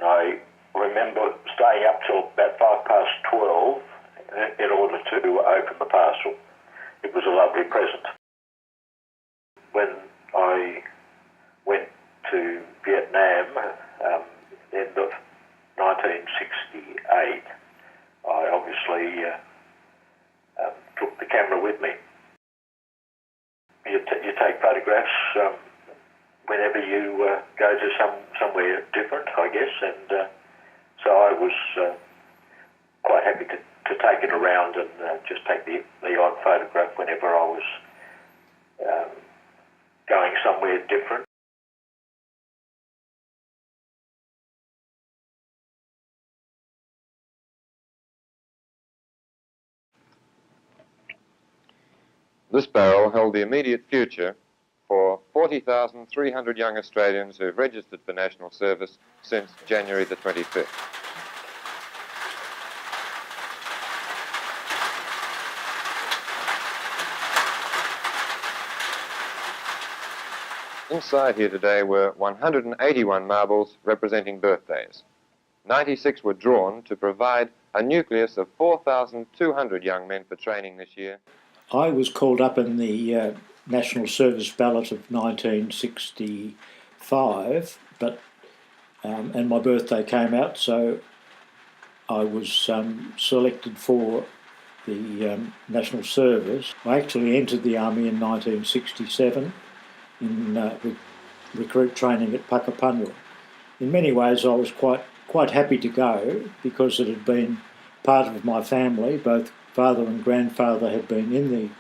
And I remember staying up till about 12:05 in order to open the parcel. It was a lovely present. When I went to Vietnam, end of 1968, I obviously took the camera with me. You take photographs whenever you go to somewhere different, I guess, and so I was quite happy to take it around and just take the odd photograph whenever I was going somewhere different. This barrel held the immediate future for 40,300 young Australians who have registered for national service since January the 25th. Inside here today were 181 marbles representing birthdays. 96 were drawn to provide a nucleus of 4,200 young men for training this year. I was called up in the National Service Ballot of 1965, but and my birthday came out, so I was selected for the National Service. I actually entered the Army in 1967 in recruit training at Puckapunyal. In many ways I was quite happy to go because it had been part of my family. Both father and grandfather had been in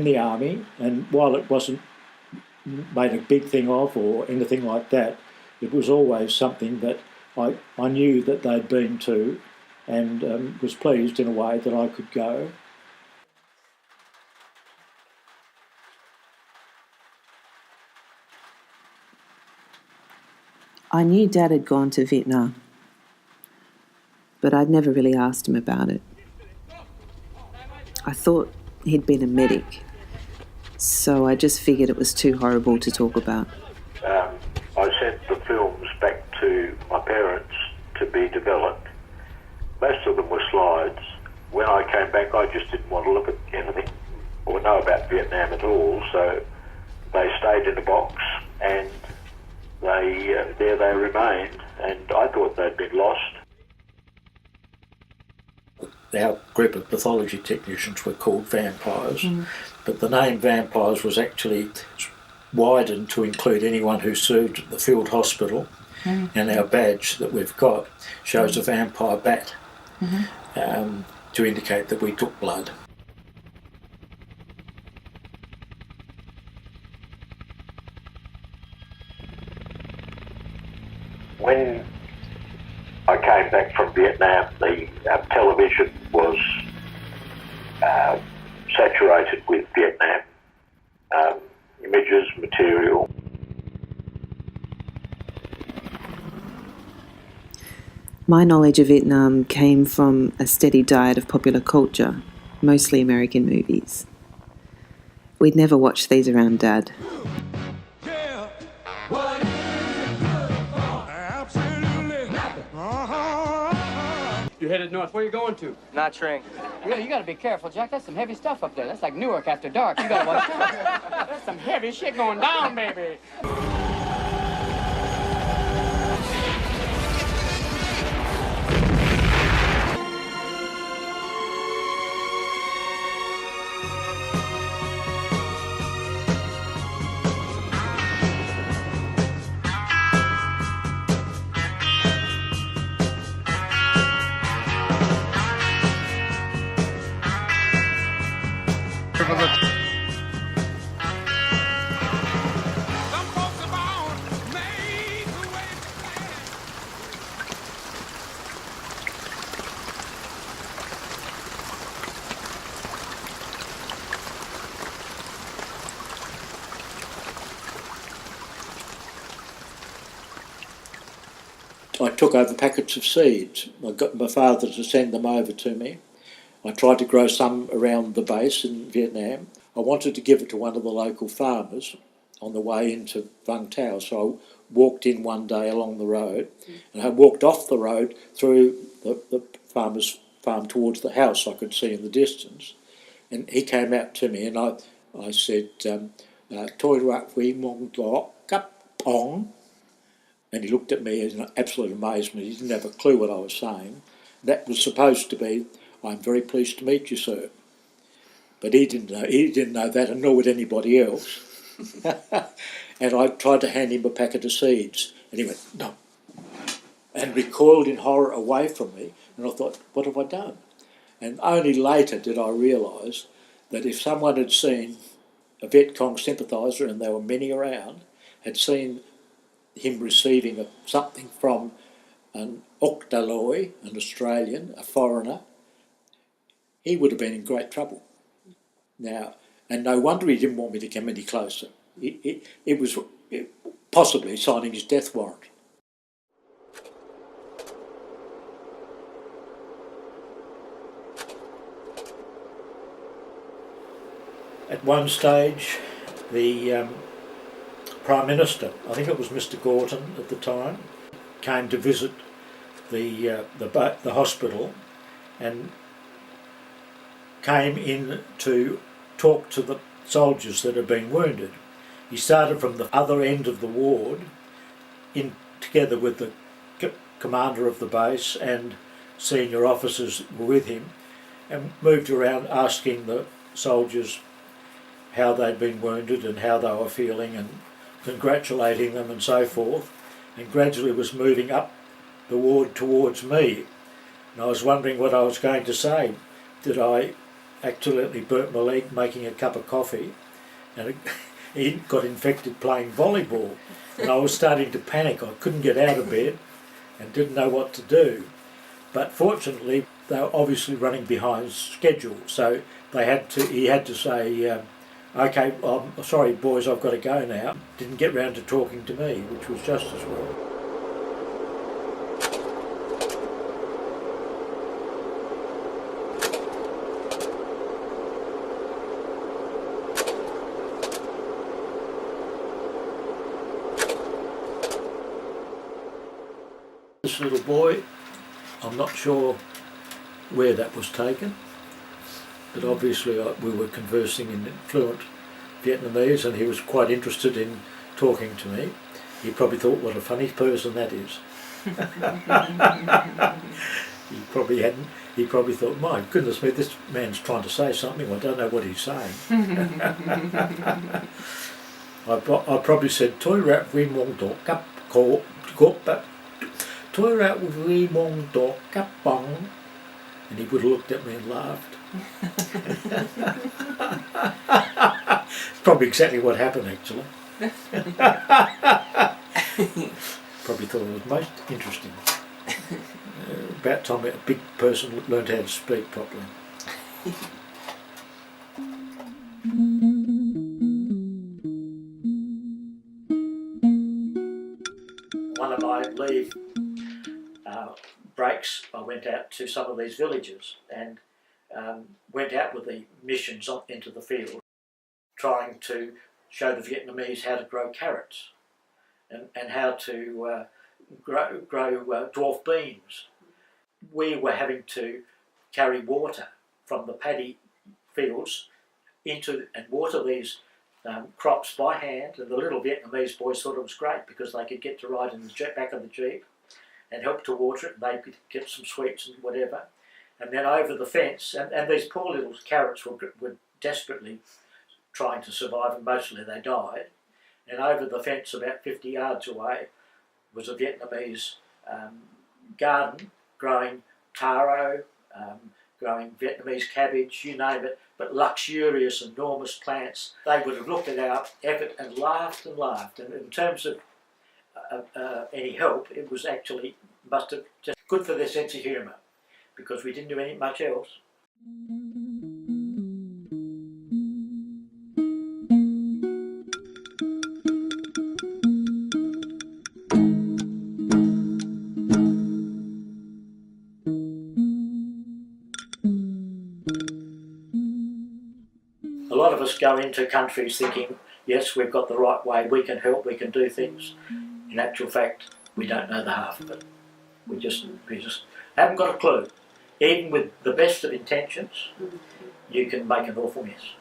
the Army, and while it wasn't made a big thing of or anything like that, it was always something that I knew that they'd been to, and was pleased in a way that I could go. I knew Dad had gone to Vietnam, but I'd never really asked him about it. I thought he'd been a medic, so I just figured it was too horrible to talk about. I sent the films back to my parents to be developed. Most of them were slides. When I came back, I just didn't want to look at anything or know about Vietnam at all, so they stayed in a box, and there they remained, and I thought they'd been lost. Our group of pathology technicians were called vampires, but the name vampires was actually widened to include anyone who served at the field hospital, and our badge that we've got shows a vampire bat to indicate that we took blood. When I came back from Vietnam, the television was saturated with Vietnam images, material. My knowledge of Vietnam came from a steady diet of popular culture, mostly American movies. We'd never watched these around Dad. You headed north. Where are you going to? Not train. Yeah, you gotta be careful, Jack. That's some heavy stuff up there. That's like Newark after dark. You gotta watch out. That's some heavy shit going down, baby. I took over packets of seeds. I got my father to send them over to me. I tried to grow some around the base in Vietnam. I wanted to give it to one of the local farmers on the way into Vung Tau, so I walked in one day along the road, and I walked off the road through the farmer's farm towards the house I could see in the distance, and he came out to me, and I said, "Toi rak we mong do kap pong," and he looked at me in absolute amazement. He didn't have a clue what I was saying. That was supposed to be, "I'm very pleased to meet you, sir." But he didn't know that, and nor would anybody else. And I tried to hand him a packet of seeds, and he went, "No," and recoiled in horror away from me. And I thought, what have I done? And only later did I realise that if someone had seen a Viet Cong sympathiser, and there were many around, had seen him receiving something from an Octaloy, an Australian, a foreigner, he would have been in great trouble. Now, and no wonder he didn't want me to come any closer. It was possibly signing his death warrant. At one stage, the Prime Minister, I think it was Mr. Gorton at the time, came to visit the hospital and came in to talk to the soldiers that had been wounded. He started from the other end of the ward, in together with the commander of the base, and senior officers were with him, and moved around asking the soldiers how they'd been wounded and how they were feeling, and congratulating them and so forth, and gradually was moving up the ward towards me. And I was wondering what I was going to say. Did I accidentally burnt my leg making a cup of coffee, and he got infected playing volleyball, and I was starting to panic. I couldn't get out of bed and didn't know what to do. But fortunately, they were obviously running behind schedule, so he had to say, "Okay, I'm sorry boys, I've got to go now." Didn't get round to talking to me, which was just as well. This little boy, I'm not sure where that was taken, but obviously we were conversing in fluent Vietnamese, and he was quite interested in talking to me. He probably thought, what a funny person that is. He probably thought, my goodness me, this man's trying to say something, I don't know what he's saying. I probably said, "Toi rat vi mong do kap ko but Toi rat vi mong do kap bong," and he would have looked at me and laughed. Probably exactly what happened, actually. Probably thought it was most interesting. About time a big person learned how to speak properly. One of my leave breaks, I went out to some of these villages and went out with the missions into the field, trying to show the Vietnamese how to grow carrots and how to grow dwarf beans. We were having to carry water from the paddy fields into and water these crops by hand, and the little Vietnamese boys thought it was great because they could get to ride in the back of the jeep and help to water it, and they could get some sweets and whatever. And then over the fence, and these poor little carrots were desperately trying to survive, and mostly they died. And over the fence, about 50 yards away, was a Vietnamese garden growing taro, growing Vietnamese cabbage, you name it, but luxurious, enormous plants. They would have looked at our effort and laughed and laughed. And in terms of any help, it was actually, must have just good for their sense of humour, because we didn't do much else. A lot of us go into countries thinking, yes, we've got the right way, we can help, we can do things. in actual fact, we don't know the half of it. We just haven't got a clue. Even with the best of intentions, you can make an awful mess.